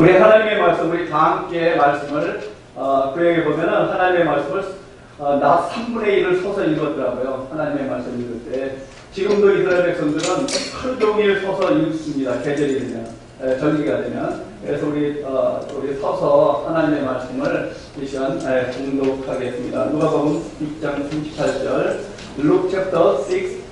우리 하나님의 말씀, 우리 다 함께 말씀을 그에게 보면은 하나님의 말씀을 나 3분의 1을 서서 읽었더라고요. 하나님의 말씀 읽을 때. 지금도 이스라엘 백성들은 하루 종일 서서 읽습니다. 계절이 되면, 절기가 되면. 그래서 우리 서서 하나님의 말씀을 이 시간 공독하겠습니다. 누가복음 6장 38절, Luke chapter 6,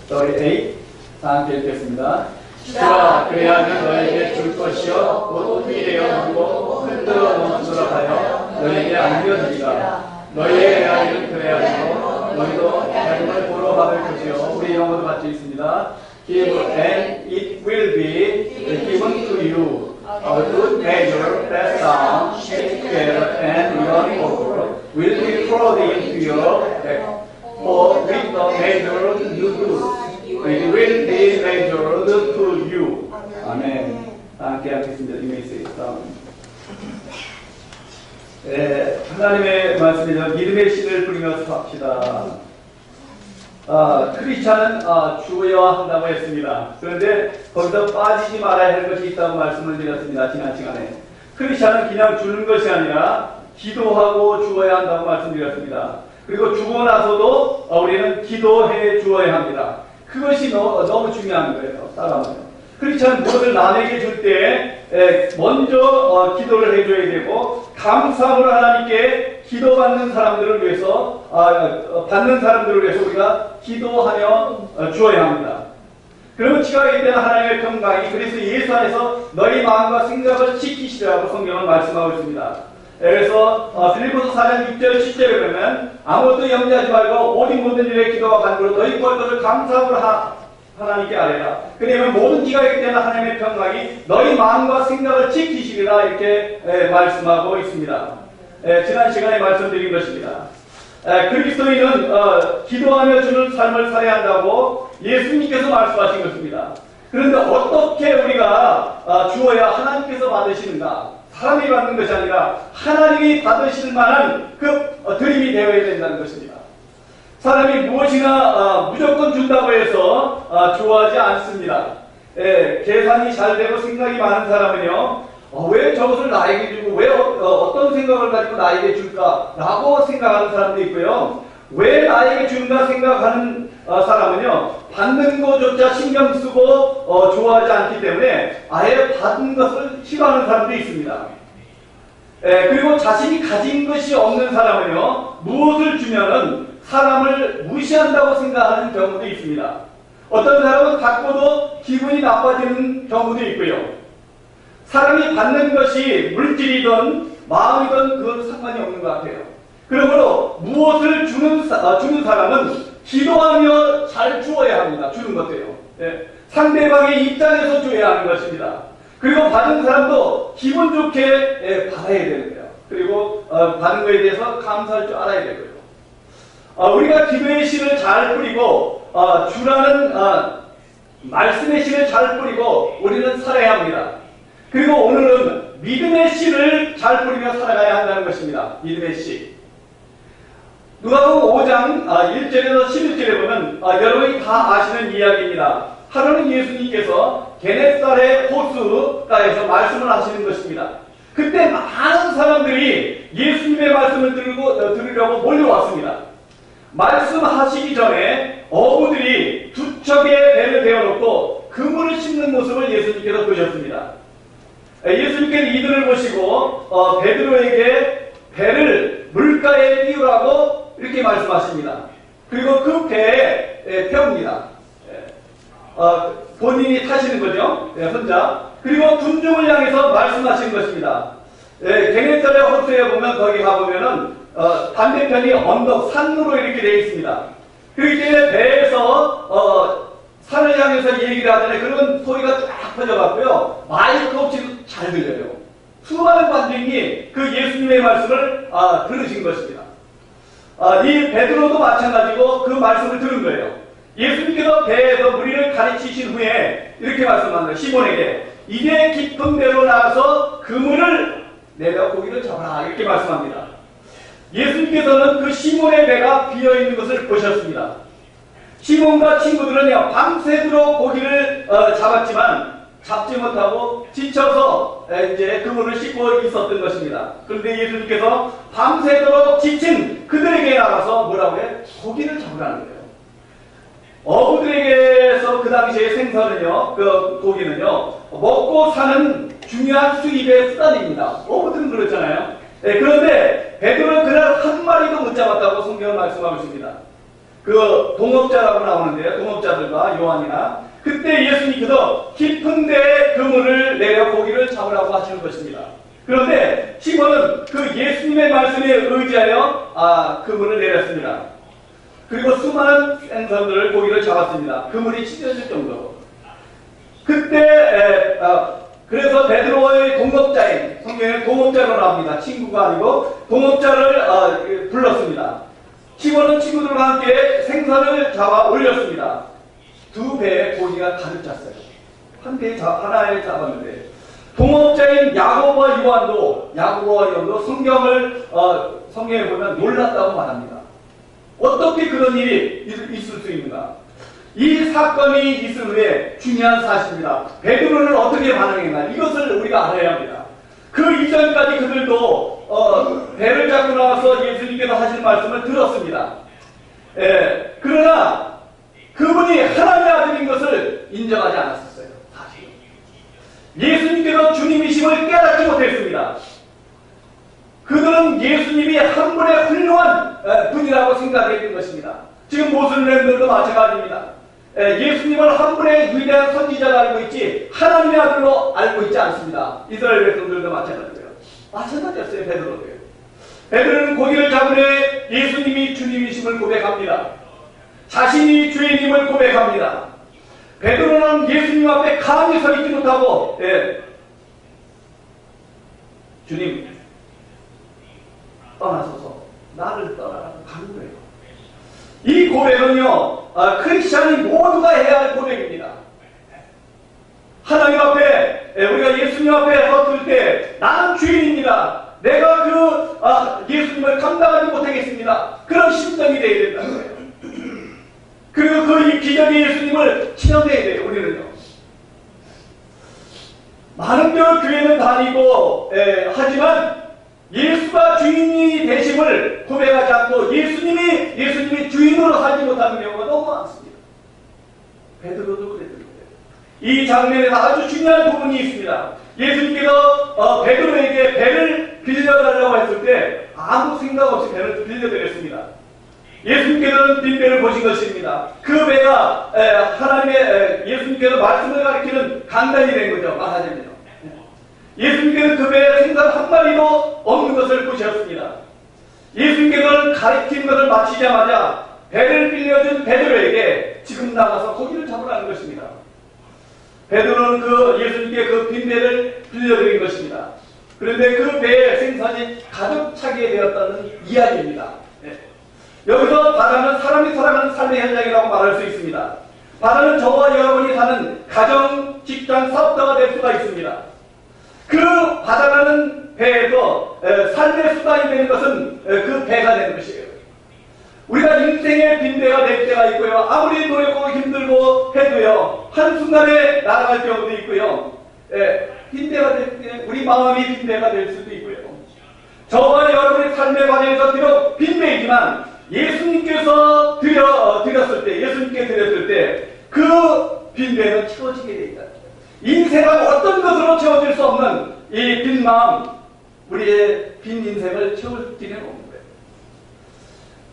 38, 다 함께 읽겠습니다. 주라 그의 아들 너에게 줄 것이요 곧 후일되어 누고 흔들어 멈추도록 하여 너에게 안겨주리라. 너희의 아들은 그의 아들이고 너희도 하나님을 보러 받을 것이요. 우리 영어도 같이 있습니다. Give and it will be given to you. A good measure, pressed down, shaken together, and running over, will be poured into your lap. For with the measure you do, it will be measured to you. 아멘. 함께 하겠습니다. You may sit down. 하나님의 말씀이죠. 믿음의 씨를 뿌리면서 합시다. 크리스찬은 주어야 한다고 했습니다. 그런데 거기서 빠지지 말아야 할 것이 있다고 말씀을 드렸습니다. 지난 시간에. 크리스찬은 그냥 주는 것이 아니라 기도하고 주어야 한다고 말씀드렸습니다. 그리고 주고 나서도 우리는 기도해 주어야 합니다. 그것이 너무 중요한 거예요. 사람은. 크리스찬은 무엇을 남에게 줄 때 먼저 기도를 해줘야 되고 감사함으로 하나님께 기도받는 사람들을 위해서 받는 사람들을 위해서 우리가 기도하며 주어야 합니다. 그러면 지각에 대한 하나님의 평강이 그리스도 예수 안에서 너희 마음과 생각을 지키시라고 성경은 말씀하고 있습니다. 그래서 빌립보서 4장 6절 10절에 보면 아무것도 염려하지 말고 오직 모든 일에 기도와 간구로 너희 구할 것을 감사함으로 하나님께 아뢰라. 그러면 모든 기각에 대한 하나님의 평강이 너희 마음과 생각을 지키시리라 이렇게 말씀하고 있습니다. 지난 시간에 말씀드린 것입니다. 그리스도인은 기도하며 주는 삶을 살아야 한다고 예수님께서 말씀하신 것입니다. 그런데 어떻게 우리가 주어야 하나님께서 받으시는가? 사람이 받는 것이 아니라 하나님이 받으실 만한 그 드림이 되어야 된다는 것입니다. 사람이 무엇이나 무조건 준다고 해서 좋아하지 않습니다. 계산이 잘 되고 생각이 많은 사람은요, 왜 저것을 나에게 주고 왜 어떤 생각을 가지고 나에게 줄까라고 생각하는 사람도 있고요. 왜 나에게 준다 생각하는 사람은요, 받는 것조차 신경 쓰고 좋아하지 않기 때문에 아예 받은 것을 싫어하는 사람도 있습니다. 그리고 자신이 가진 것이 없는 사람은요, 무엇을 주면은 사람을 무시한다고 생각하는 경우도 있습니다. 어떤 사람은 갖고도 기분이 나빠지는 경우도 있고요. 사람이 받는 것이 물질이든 마음이든 그건 상관이 없는 것 같아요. 그러므로 무엇을 주는 사람은 기도하며 잘 주어야 합니다. 주는 것도요. 상대방의 입장에서 줘야 하는 것입니다. 그리고 받은 사람도 기분 좋게 받아야 되는 거예요. 그리고 받은 것에 대해서 감사할 줄 알아야 되고요. 우리가 기도의 씨를 잘 뿌리고 주라는 말씀의 씨를 잘 뿌리고 우리는 살아야 합니다. 그리고 오늘은 믿음의 씨를 잘 뿌리며 살아가야 한다는 것입니다. 믿음의 씨. 누가복음 5장 1절에서 11절에 보면 여러분이 다 아시는 이야기입니다. 하루는 예수님께서 게네사렛 호수가에서 말씀을 하시는 것입니다. 그때 많은 사람들이 예수님의 말씀을 들으려고 몰려왔습니다. 말씀하시기 전에 어부들이 두 척의 배를 대어놓고 그물을 씹는 모습을 예수님께서 보셨습니다. 예수님께서 이들을 보시고 베드로에게 배를 물가에 띄우라고 이렇게 말씀하십니다. 그리고 그 배에 태웁니다. 본인이 타시는 거죠. 혼자. 그리고 군중을 향해서 말씀하신 것입니다. 게네사렛 호수에 보면 거기 가보면은 반대편이 언덕, 산으로 이렇게 되어 있습니다. 그렇기 때문에 배에서 산을 향해서 얘기를 하잖아요. 그런 소리가 쫙 퍼져갖고요. 마이크 없이도 잘 들려요. 수많은 관중이 그 예수님의 말씀을 들으신 것입니다. 이 베드로도 마찬가지고 그 말씀을 들은 거예요. 예수님께서 배에서 무리를 가르치신 후에 이렇게 말씀합니다. 시몬에게 이제 깊은 데로 나가서 그물을 내려 고기를 잡아라 이렇게 말씀합니다. 예수님께서는 그 시몬의 배가 비어있는 것을 보셨습니다. 시몬과 친구들은요 밤새도록 고기를 잡았지만 잡지 못하고 지쳐서 이제 그물을 씻고 있었던 것입니다. 그런데 예수님께서 밤새도록 지친 그들에게 나가서 뭐라고 해? 고기를 잡으라는 거예요. 어부들에게서 그 당시에 생선은요, 그 고기는요, 먹고 사는 중요한 수입의 수단입니다. 어부들은 그렇잖아요. 그런데 베드로는 그날 한 마리도 못 잡았다고 성경은 말씀하고 있습니다. 그 동업자라고 나오는데요, 동업자들과 요한이나 그때 예수님께서 깊은 데에 그물을 내려 고기를 잡으라고 하시는 것입니다. 그런데 시몬은 그 예수님의 말씀에 의지하여 그물을 내렸습니다. 그리고 수많은 생선들을 고기를 잡았습니다. 그물이 찢어질 정도로. 그때 그래서 베드로의 동업자인, 성경에 동업자로 나옵니다. 친구가 아니고 동업자를 불렀습니다. 시몬은 친구들과 함께 생선을 잡아 올렸습니다. 두 배의 고기가 가득 찼어요. 한 배에 하나에 잡았는데 동업자인 야고보와 요한도 성경에 보면 놀랐다고 말합니다. 어떻게 그런 일이 있을 수 있는가? 이 사건이 있을 후에 중요한 사실입니다. 베드로는 어떻게 반응했나? 이것을 우리가 알아야 합니다. 그 이전까지 그들도 배를 잡고 나와서 예수님께서 하신 말씀을 들었습니다. 그러나 그분이 하나님의 아들인 것을 인정하지 않았었어요. 사실 예수님께서 주님이심을 깨닫지 못했습니다. 그들은 예수님이 한 분의 훌륭한 분이라고 생각했던 것입니다. 지금 모슬렘들도 마찬가지입니다. 예수님을 한 분의 위대한 선지자로 알고 있지 하나님의 아들로 알고 있지 않습니다. 이스라엘 백성들도 마찬가지고요. 마찬가지였어요. 베드로도요. 베드로는 고기를 잡으래 예수님이 주님이심을 고백합니다. 자신이 주인임을 고백합니다. 베드로는 예수님 앞에 감히 서 있지 못하고 주님 떠나소서 나를 떠나라고 가는 거예요. 이 고백은요 크리스찬이 모두가 해야 할 고백입니다. 하나님 앞에 우리가 예수님 앞에 섰을 때 나는 주인입니다. 내가 예수님을 감당하지 못하겠습니다. 그런 심정이 되어야 된다는 거예요. 그리고 그 기적의 예수님을 체험해야 돼요. 우리는요. 많은 교회는 다니고 하지만 예수가 주인이 되심을 고백하지 않고 예수님이 주인으로 살지 못하는 경우가 너무 많습니다. 베드로도 그랬던 거예요. 이 장면에서 아주 중요한 부분이 있습니다. 예수님께서 베드로에게 배를 빌려달라고 했을 때 아무 생각 없이 배를 빌려드렸습니다. 예수님께서는 빈배를 보신 것입니다. 그 배가 예수님께서 말씀을 가리키는 강단이 된 거죠. 말하자면요. 예수님께서는 그 배에 생선 한 마리도 없는 것을 보셨습니다. 예수님께서는 가르친 것을 마치자마자 배를 빌려준 베드로에게 지금 나가서 고기를 잡으라는 것입니다. 베드로는 예수님께 그 빈배를 빌려드린 것입니다. 그런데 그 배에 생선이 가득 차게 되었다는 이야기입니다. 여기서 바다는 사람이 살아가는 삶의 현장이라고 말할 수 있습니다. 바다는 저와 여러분이 사는 가정, 직장, 사업자가 될 수가 있습니다. 그 바다라는 배에서 삶의 수단이 되는 것은 그 배가 되는 것이에요. 우리가 인생의 빈배가 될 때가 있고요. 아무리 노력하고 힘들고 해도요. 한순간에 날아갈 경우도 있고요. 빈배가 될 때 우리 마음이 빈배가 될 수도 있고요. 저와 여러분의 삶의 과정에서 비록 빈배이지만 예수님께서 예수님께 드렸을 때 그 빈배는 채워지게 되어 있다. 인생은 어떤 것으로 채워질 수 없는 이 빈 마음, 우리의 빈 인생을 채울 길은 없는 거예요.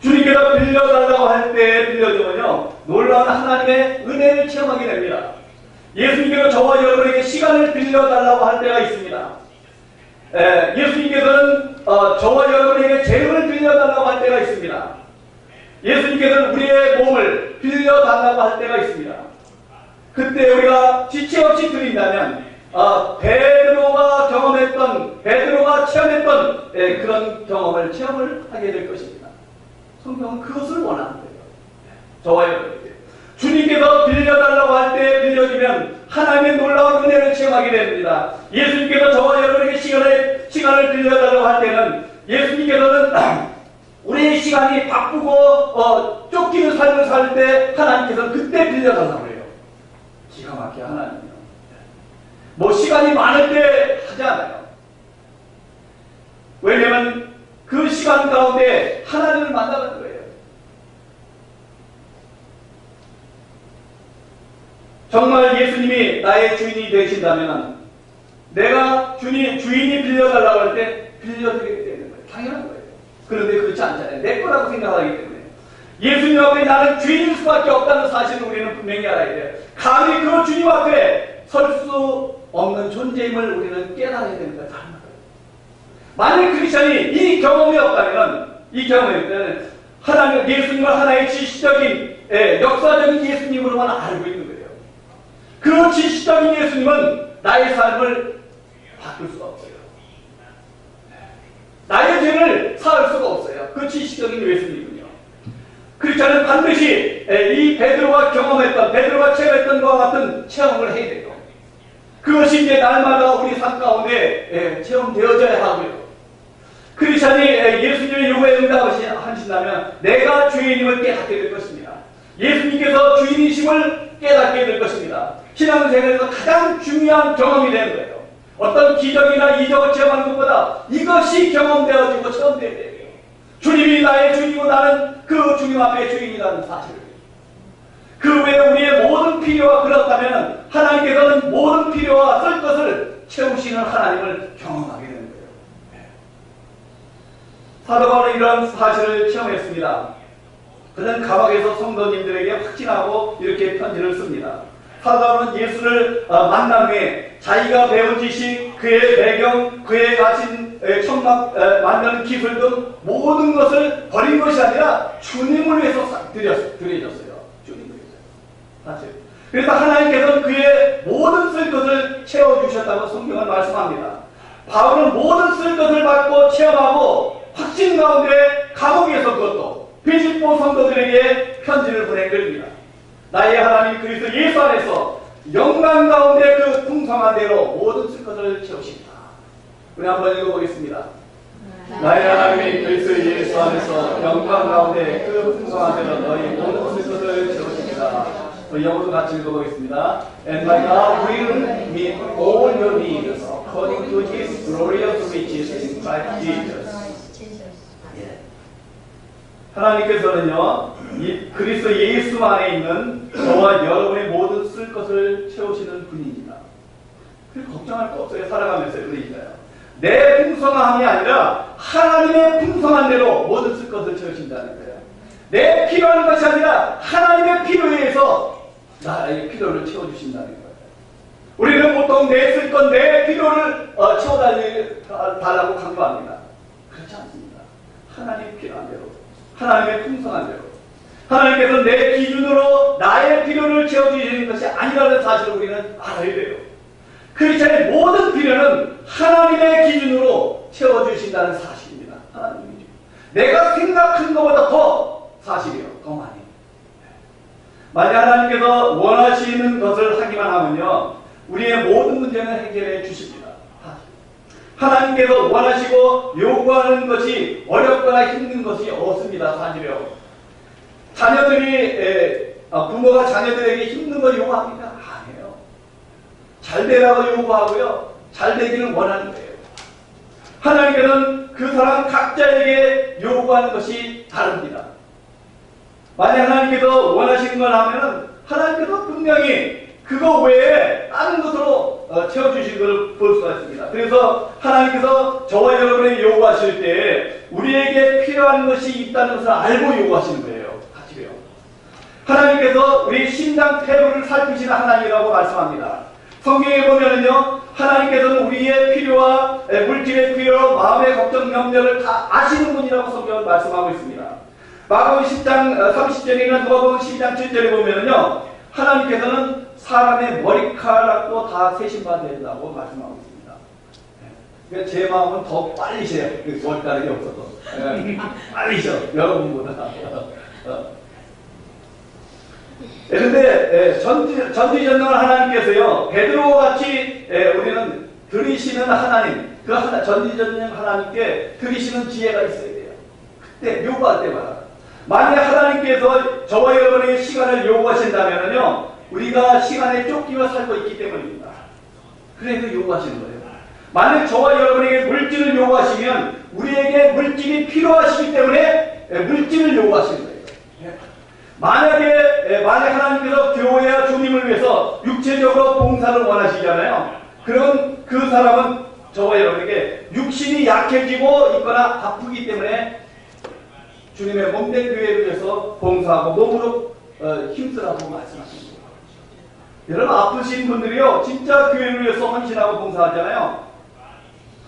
주님께서 빌려달라고 할 때 빌려주면요, 놀라운 하나님의 은혜를 체험하게 됩니다. 예수님께서 저와 여러분에게 시간을 빌려달라고 할 때가 있습니다. 예수님께서는 저와 여러분에게 재능을 빌려달라고 할 때가 있습니다. 예수님께서는 우리의 몸을 빌려달라고 할 때가 있습니다. 그때 우리가 지체 없이 드린다면 베드로가 체험했던 그런 체험을 하게 될 것입니다. 성경은 그것을 원하는 거예요. 저와 여러분에게 주님께서 빌려달라고 할 때 빌려주면 하나님의 놀라운 은혜를 체험하게 됩니다. 예수님께서 저와 여러분에게 시간을 빌려달라고 할 때는 예수님께서는 우리의 시간이 바쁘고 쫓기는 삶을 살 때 하나님께서는 그때 빌려달라고 해요. 기가 막히게 하나님이요. 뭐 시간이 많을 때 하지 않아요. 왜냐하면 그 시간 가운데 하나님을 만나는 거예요. 정말 예수님이 나의 주인이 되신다면 내가 주인이 빌려달라고 할 때 빌려드리게 되는 거예요. 당연한 거예요. 그런데 그렇지 않잖아요. 내 거라고 생각하기 때문에. 예수님 앞에 나는 주인일 수밖에 없다는 사실을 우리는 분명히 알아야 돼요. 감히 그 주님 앞에 설 수 없는 존재임을 우리는 깨달아야 되는 거예요. 만약 크리스천이 이 경험이 없다면, 하나님, 예수님을 하나의 지시적인, 역사적인 예수님으로만 알고 있는 거예요. 그 지시적인 예수님은 나의 삶을 바꿀 수가 없어요. 나의 죄를 사할 수가 없어요. 그 지시적인 예수님은요. 크리스천은 반드시 이 베드로가 체험했던 것과 같은 체험을 해야 돼요. 그것이 이제 날마다 우리 삶 가운데 체험되어져야 하고요. 크리스천이 예수님의 요구에 응답하신다면 내가 주인임을 깨닫게 될 것입니다. 예수님께서 주인이심을 깨닫게 될 것입니다. 신앙생활에서 가장 중요한 경험이 되는 거예요. 어떤 기적이나 이적을 체험하는 것보다 이것이 경험되어지고 체험되어야 돼요. 주님이 나의 주인이고 나는 그 주님 앞에 주인이라는 사실을. 그 외에 우리의 모든 필요가 그렇다면 하나님께서는 모든 필요와 쓸 것을 채우시는 하나님을 경험하게 되는 거예요. 사도 바울은 이런 사실을 체험했습니다. 그는 감옥에서 성도님들에게 확진하고 이렇게 편지를 씁니다. 사도 바울은 예수를 만난 후에 자기가 배운 지식, 그의 배경, 그의 가진 천막 만드는 기술 등 모든 것을 버린 것이 아니라 주님을 위해서 드려졌어요. 주님을 위해서. 사실. 그래서 하나님께서는 그의 모든 쓸 것을 채워주셨다고 성경은 말씀합니다. 바울은 모든 쓸 것을 받고 체험하고 확신 가운데 감옥에서 그것도 빌립보 성도들에게 편지를 보낸 것입니다. 나의 하나님 그리스도 예수 안에서 영광 가운데 그 풍성한 대로 모든 쓸 것을 채우십니다. 우리 한번 읽어보겠습니다. 나의 하나님 그리스도 예수 안에서 영광 가운데 그 풍성한 대로 너희 모든 쓸 것을 채우십니다. 우리 영어도 같이 읽어보겠습니다. And my God will meet all your needs according to His glorious riches in Christ Jesus. 하나님께서는요, 이 그리스도 예수 안에 있는 저와 여러분의 모든 쓸 것을 채우시는 분입니다. 그래서 걱정할 거 없어요. 살아가면서 그러니까요. 내 풍성함이 아니라 하나님의 풍성한 대로 모든 쓸 것을 채우신다는 거예요. 내 필요한 것이 아니라 하나님의 필요에 의해서 나의 필요를 채워주신다는 거예요. 우리는 보통 내 쓸 것, 내 필요를 채워달라고 강조합니다. 그렇지 않습니다. 하나님의 필요한 대로, 하나님의 풍성한 대로, 하나님께서 내 기준으로 나의 필요를 채워주시는 것이 아니라는 사실을 우리는 알아야 돼요. 크리스천의 모든 필요는 하나님의 기준으로 채워주신다는 사실입니다. 하나님의 기준. 내가 생각한 것보다 더 사실이에요. 더 많이. 만약 하나님께서 원하시는 것을 하기만 하면요, 우리의 모든 문제는 해결해 주십니다. 하나님께서 원하시고 요구하는 것이 어렵거나 힘든 것이 없습니다. 사실이요. 부모가 자녀들에게 힘든 거 요구합니까? 아니에요. 잘 되라고 요구하고요, 잘 되기를 원하는 거예요. 하나님께서는 그 사람 각자에게 요구하는 것이 다릅니다. 만약 하나님께서 원하시는 걸 하면은 하나님께서 분명히 그거 외에 다른 것으로 채워주신 것을 볼 수가 있습니다. 그래서 하나님께서 저와 여러분이 요구하실 때 우리에게 필요한 것이 있다는 것을 알고 요구하시는 거예요. 사실이요. 하나님께서 우리 심장 태도를 살피시는 하나님이라고 말씀합니다. 성경에 보면은요, 하나님께서는 우리의 필요와 물질의 필요, 마음의 걱정, 염려를 다 아시는 분이라고 성경은 말씀하고 있습니다. 마가복음 10장 30절이나 누가복음 12장 7절에 보면은요, 하나님께서는 사람의 머리카락도 다 세심받아야 된다고 말씀하고 있습니다. 그러니까 제 마음은 더 빨리셔요. 머리카락이 없어도. 빨리셔. 여러분보다. 그런데 전지전능한 하나님께서요, 베드로와 같이 우리는 들이시는 하나님, 전지전능 하나님께 들이시는 지혜가 있어야 돼요. 그때 요구할 때마다. 만약 하나님께서 저와 여러분의 시간을 요구하신다면요, 우리가 시간에 쫓기며 살고 있기 때문입니다. 그래서 요구하시는 거예요. 만약 저와 여러분에게 물질을 요구하시면 우리에게 물질이 필요하시기 때문에 물질을 요구하시는 거예요. 만약 하나님께서 교회와 주님을 위해서 육체적으로 봉사를 원하시잖아요. 그럼 그 사람은 저와 여러분에게 육신이 약해지고 있거나 아프기 때문에 주님의 몸된 교회를 위해서 봉사하고 몸으로 힘쓰라고 말씀하십니다. 여러분 아프신 분들이요 진짜 교회를 위해서 헌신하고 봉사하잖아요.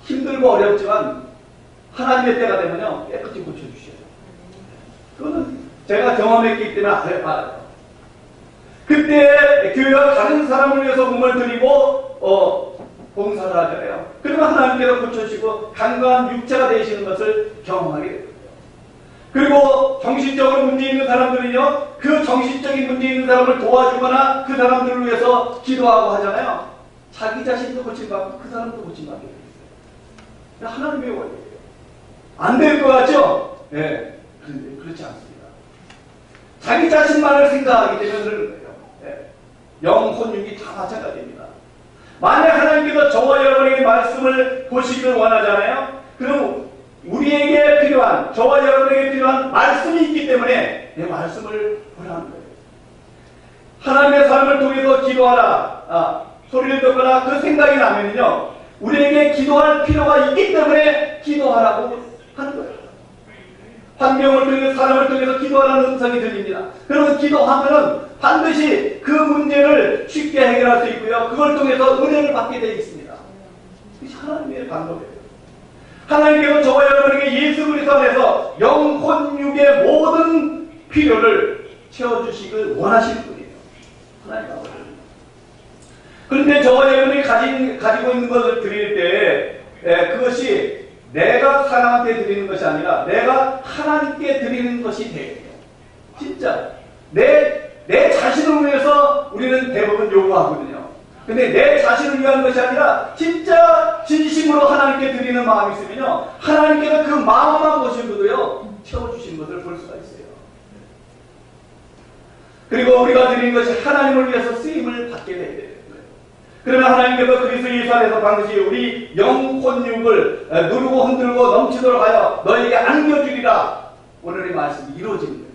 힘들고 어렵지만 하나님의 때가 되면요 깨끗이 고쳐주셔요. 그거는 제가 경험했기 때문에 알아요. 그때 교회가 다른 사람을 위해서 몸을 드리고 봉사를 하잖아요. 그러면 하나님께서 고쳐주시고 강건한 육체가 되시는 것을 경험하게 됩니다. 그리고 정신적으로 문제 있는 사람들은요 그 정신적인 문제 있는 사람을 도와주거나 그 사람들을 위해서 기도하고 하잖아요. 자기 자신도 고침받고 그 사람도 고침받게 돼요. 하나님의 원리예요. 안 될 것 같죠? 네. 그런데 그렇지 않습니다. 자기 자신만을 생각하기 때문에 그러는 거예요. 네. 영, 혼, 육이 다 마찬가지입니다. 만약 하나님께서 저와 여러분에게 말씀을 보시기를 원하잖아요. 그럼 우리에게 필요한, 저와 여러분에게 필요한 말씀이 있기 때문에 내 말씀을 보라는 거예요. 하나님의 삶을 통해서 기도하라. 소리를 듣거나 그 생각이 나면요. 우리에게 기도할 필요가 있기 때문에 기도하라고 하는 거예요. 환경을 통해서 사람을 통해서 기도하라는 음성이 들립니다. 그러면 기도하면은 반드시 그 문제를 쉽게 해결할 수 있고요. 그걸 통해서 은혜를 받게 되어 있습니다. 이게 하나님의 방법이에요. 하나님께서 저와 여러분에게 예수 그리스도 안에서 영, 혼, 육의 모든 필요를 채워주시길 원하시는 분이에요. 하나님 아버지. 그런데 저와 여러분이 가지고 있는 것을 드릴 때 그것이 내가 사람한테 드리는 것이 아니라 내가 하나님께 드리는 것이 돼요. 진짜 내 자신을 위해서 우리는 대부분 요구하거든요. 근데 내 자신을 위한 것이 아니라 진짜 진심으로 하나님께 드리는 마음이 있으면요 하나님께서 그 마음만 보시고도요 채워주시는 것을 볼 수가 있어요. 그리고 우리가 드리는 것이 하나님을 위해서 쓰임을 받게 되어야 돼요. 그러면 하나님께서 그리스도 예수 안에서 반드시 우리 영, 혼, 육을 누르고 흔들고 넘치도록 하여 너에게 안겨주리라. 오늘의 말씀이 이루어지는 거예요.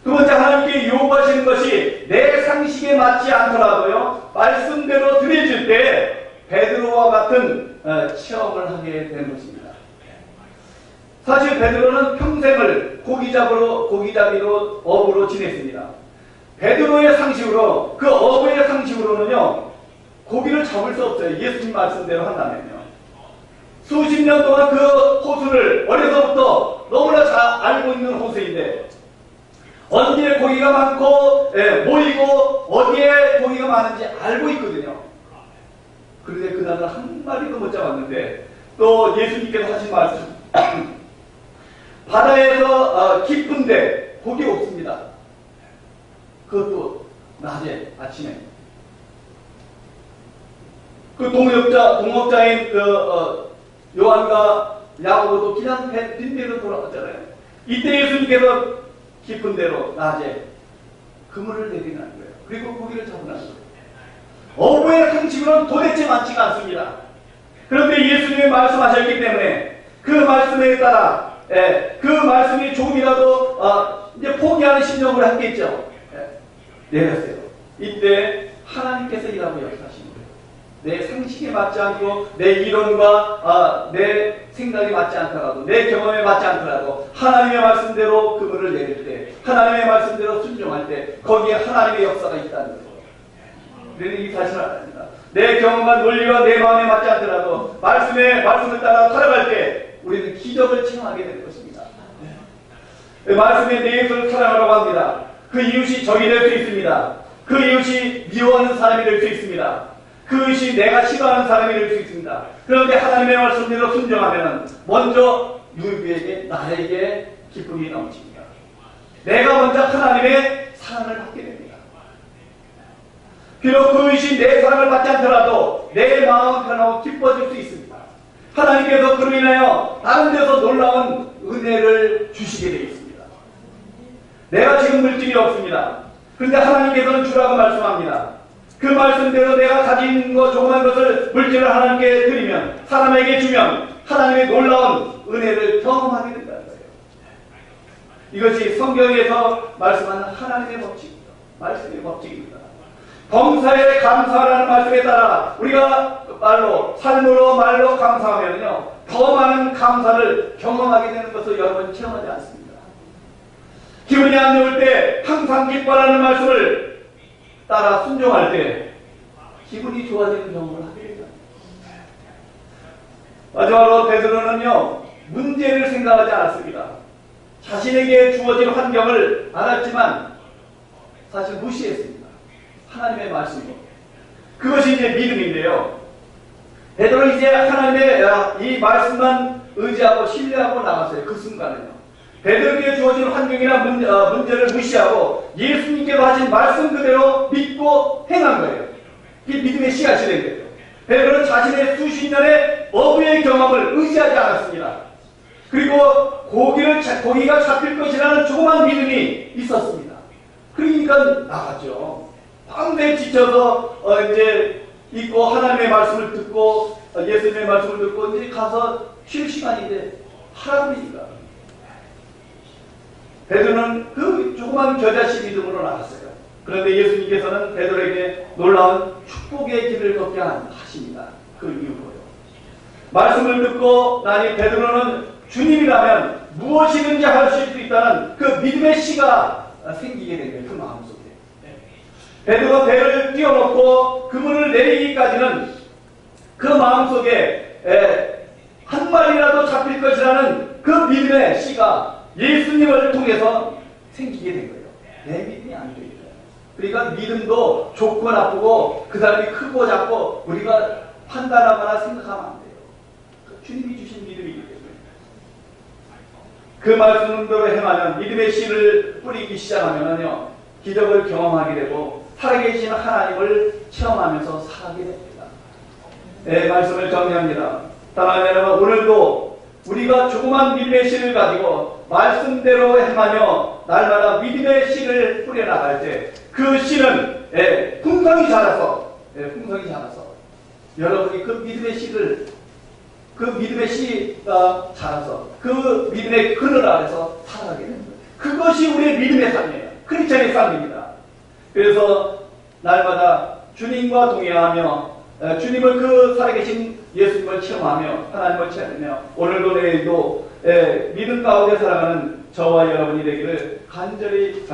두 번째 하나님께 요구하시는 것이 내 상식에 맞지 않더라도요 말씀대로 드려질 때 베드로와 같은 체험을 하게 되는 것입니다. 사실 베드로는 평생을 고기잡이로 어부로 지냈습니다. 베드로의 상식으로 그 어부의 상식으로는요 고기를 잡을 수 없어요. 예수님 말씀대로 한다면요. 수십 년 동안 그 호수를 어려서부터 너무나 잘 알고 있는 호수인데 언제 고기가 많고 모이고 어디에 고기가 많은지 알고 있거든요. 그런데 그날은 한 마리도 못 잡았는데 또 예수님께서 하신 말씀 바다에서 깊은데 고기 없습니다. 그것도 낮에 아침에 그 동업자인 요한과 야고보도 그냥 빈대로 돌아갔잖아요. 이때 예수님께서 깊은 데로 낮에 그물을 내리는 거예요. 그리고 고기를 잡으라는 거예요. 어부의 상식으로는 도대체 많지가 않습니다. 그런데 예수님이 말씀하셨기 때문에 그 말씀에 따라 그 말씀이 조금이라도 이제 포기하는 심정을 했겠죠. 내렸어요. 이때 하나님께서 일하고 역사하시는 거예요. 내 상식에 맞지 않고 내 이론과 내 생각이 맞지 않더라도 내 경험에 맞지 않더라도 하나님의 말씀대로 그물을 내릴 때 하나님의 말씀대로 순종할 때 거기에 하나님의 역사가 있다는 거예요. 우리는 이 사실을 압니다. 내 경험과 논리와 내 마음에 맞지 않더라도 말씀을 따라 살아갈 때 우리는 기적을 체험하게 될 것입니다. 말씀의 내 이웃을 사랑하라고 합니다. 그 이웃이 적이 될 수 있습니다. 그 이웃이 미워하는 사람이 될 수 있습니다. 그 이웃이 내가 싫어하는 사람이 될 수 있습니다. 그런데 하나님의 말씀대로 순종하면 먼저 누구에게 나에게 기쁨이 넘칩니다. 내가 먼저 하나님의 사랑을 받게 됩니다. 비록 그 이웃이 내 사랑을 받지 않더라도 내 마음은 편하고 기뻐질 수 있습니다. 하나님께서 그로 인하여 다른 데서 놀라운 은혜를 주시게 되어 있습니다. 내가 지금 물질이 없습니다. 그런데 하나님께서는 주라고 말씀합니다. 그 말씀대로 내가 가진 것 조그만 것을 물질을 하나님께 드리면, 사람에게 주면 하나님의 놀라운 은혜를 경험하게 된다는 거예요. 이것이 성경에서 말씀하는 하나님의 법칙입니다. 말씀의 법칙입니다. 범사에 감사라는 말씀에 따라 우리가 삶으로 말로 감사하면요, 더 많은 감사를 경험하게 되는 것을 여러분 체험하지 않습니다. 기분이 안 좋을 때 항상 기뻐라는 말씀을 따라 순종할 때 기분이 좋아지는 경험을 하게 됩니다. 마지막으로 베드로는요, 문제를 생각하지 않았습니다. 자신에게 주어진 환경을 알았지만 사실 무시했습니다. 하나님의 말씀으로. 그것이 이제 믿음인데요. 베드로는 이제 하나님의 이 말씀만 의지하고 신뢰하고 나갔어요. 그 순간에요. 베드로에게 주어진 환경이나 문제를 무시하고 예수님께서 하신 말씀 그대로 믿고 행한 거예요. 그게 믿음의 씨앗이 된 거예요. 베드로는 자신의 수십 년의 어부의 경험을 의지하지 않았습니다. 그리고 고기가 잡힐 것이라는 조그만 믿음이 있었습니다. 그러니까 나갔죠. 밤새 지쳐서 이제 있고 하나님의 말씀을 듣고 예수님의 말씀을 듣고 이제 가서 쉴 시간인데 하라고 그러니까 베드로는 그 조그만 겨자씨 믿음으로 나갔어요. 그런데 예수님께서는 베드로에게 놀라운 축복의 길을 걷게 하십니다. 그 이유로요. 말씀을 듣고 나니 베드로는 주님이라면 무엇이든지 할 수 있다는 그 믿음의 씨가 생기게 된 거예요. 그 마음속에. 베드로가 배를 띄워놓고 그물을 내리기까지는 그 마음속에 한 마리라도 잡힐 것이라는 그 믿음의 씨가 예수님을 통해서 생기게 된 거예요. 내 믿음이 안 되니까. 그러니까 믿음도 좋고 나쁘고 그 사람이 크고 작고 우리가 판단하거나 생각하면 안 돼요. 주님이 주신 믿음이기 때문에. 그 말씀대로 행하면 믿음의 씨를 뿌리기 시작하면요, 기적을 경험하게 되고 살아계신 하나님을 체험하면서 살게 됩니다. 말씀을 정리합니다. 사랑하는 여러분, 오늘도 우리가 조그만 믿음의 씨를 가지고 말씀대로 행하며 날마다 믿음의 씨를 뿌려나갈 때 그 씨는 풍성히 자라서 여러분이 그 믿음의 씨가 자라서 그 믿음의 그늘 아래서 살아가게 됩니다. 그것이 우리의 믿음의 삶이에요. 크리스천의 삶입니다. 그래서 날마다 주님과 동행하며 주님을 그 살아계신 예수님을 체험하며 하나님을 체험하며 오늘도 내일도 믿음 가운데 살아가는 저와 여러분이 되기를 간절히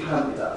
바랍니다.